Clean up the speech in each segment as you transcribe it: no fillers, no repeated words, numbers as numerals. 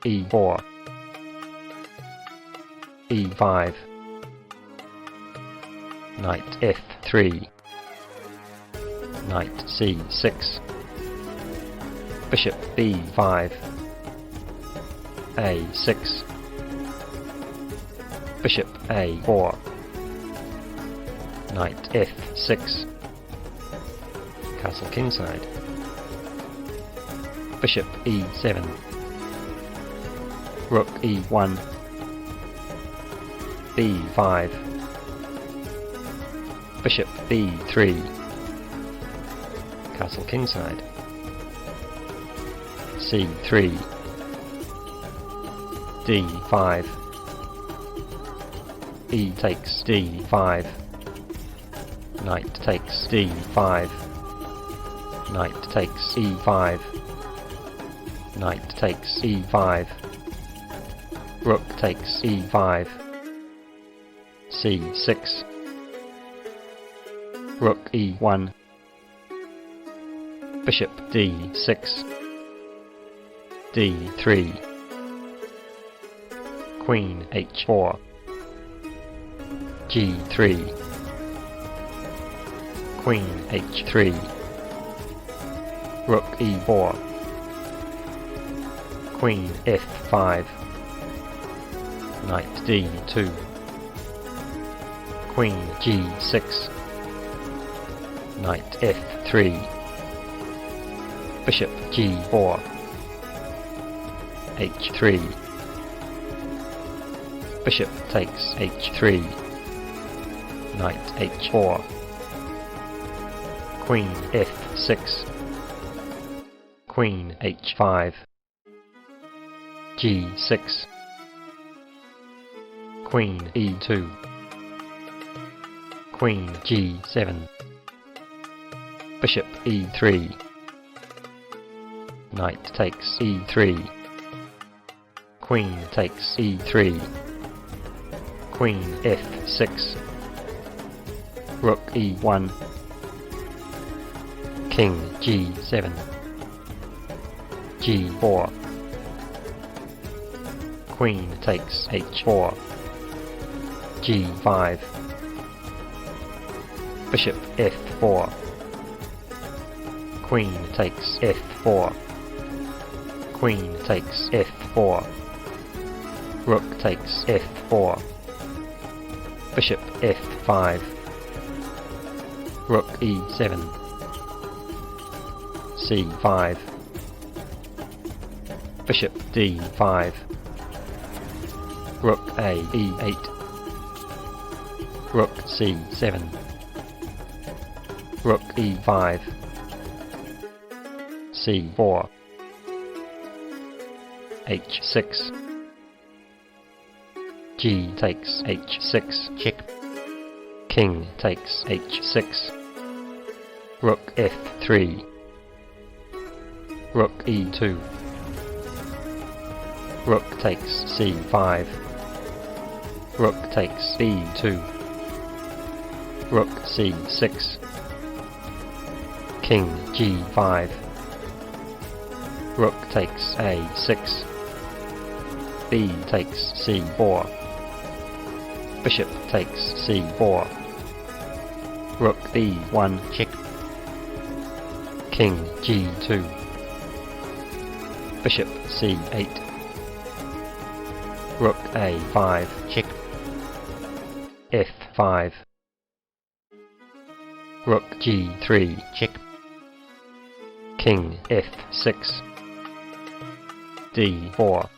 e4, e5, knight f3, knight c6, bishop b5, a6, bishop a4, knight f6, castle kingside, bishop e7, rook e1, b5, bishop b3, castle kingside, c3, d5, e takes d5, knight takes d5, knight takes e5, knight takes e5, rook takes e5, c6, rook e1, bishop d6, d3, queen h4, g3, queen h3, rook e4, queen f5, knight d2, queen g6, knight f3, bishop g4, h3, bishop takes h3, knight h4, queen f6, queen h5, g6, queen e2, queen g7, bishop e3, knight takes e3, queen takes e3, queen f6, rook e1, king g7, g4, queen takes h4, g5, bishop f4, queen takes f4, queen takes f4, rook takes f4, bishop f5, rook e7, c5, bishop d5, rook a e8, rook c7, rook e5, c4, h6, g takes h6, check, king takes h6, rook f3, rook e2, rook takes c5, rook takes b2, rook c6, king g5, rook takes a6, b takes c4, bishop takes c4, rook b1, check, king g2, bishop c8, rook a5, check, f5, rook g3, check, king f6, d4,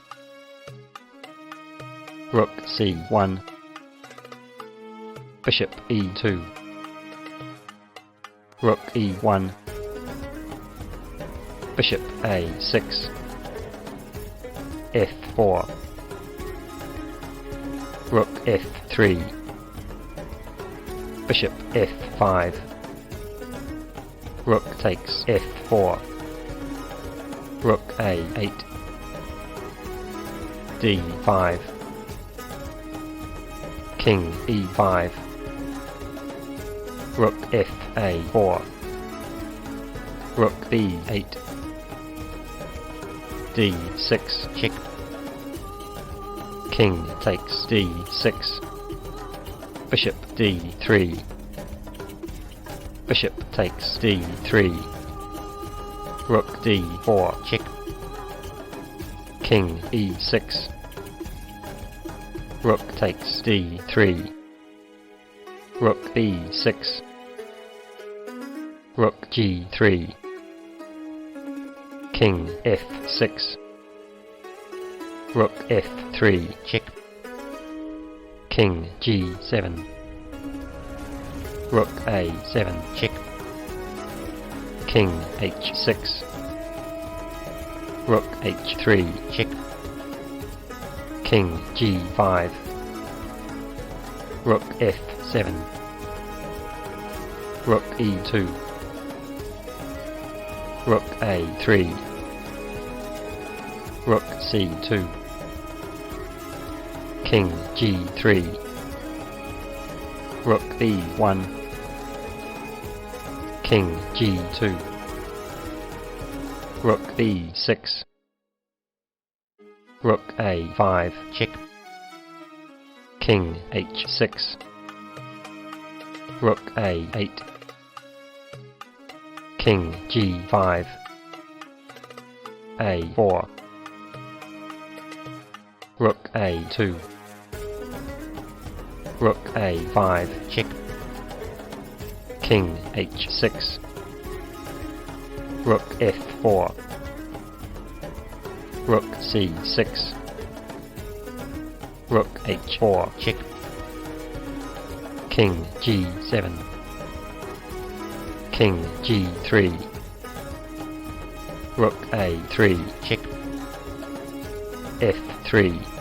rook c1, bishop e2, rook e1, bishop a6, f4, rook f3, bishop f5, rook takes f4, rook a8, d5, king e5, rook fa4, rook b8, d6, check, King takes d6. Bishop d3. Bishop takes d3. Rook d4 check. King e6. Rook takes d3. Rook b6. Rook g3. King f6. Rook f3 check. King g7. Rook a7 check. King h6. Rook h3 check. King g5. Rook f7. Rook e2. Rook a3. Rook c2. King g3. Rook b1. King g2. Rook b6. Rook a5 check. King h6. Rook a8. King g5. a4. Rook a2. Rook a5 check. King h6. Rook f4. Rook c6. Rook h4 check. King g7. King g3. Rook a3 check. f3.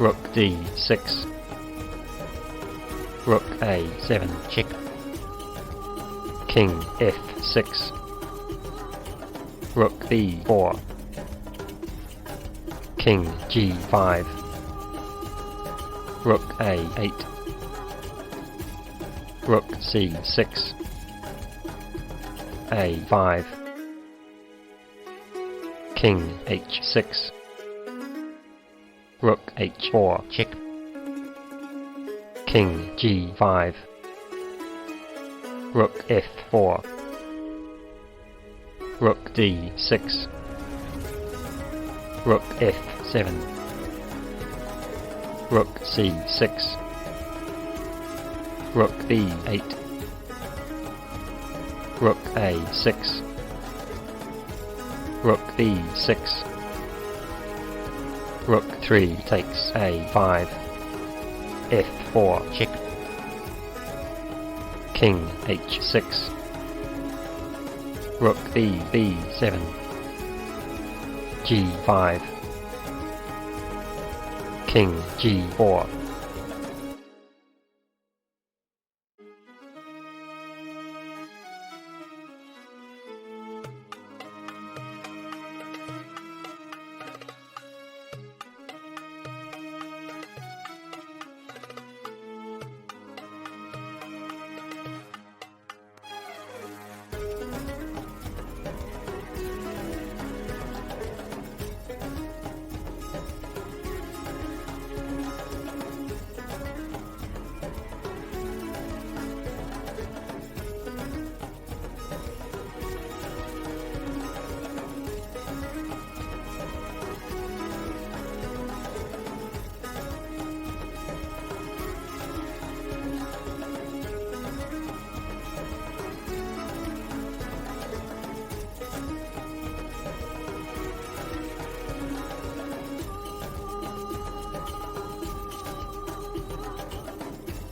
Rook d6. Rook a7 check. King f6. Rook b4. King g5. Rook a8. Rook c6. a5. King h6. Rook h4 check. King g5. Rook f4. Rook d6. Rook f7. Rook c6. Rook b8. Rook a6. Rook b6. Rook 3 takes a5. f4 check. King h6. Rook b7. g5. King g4.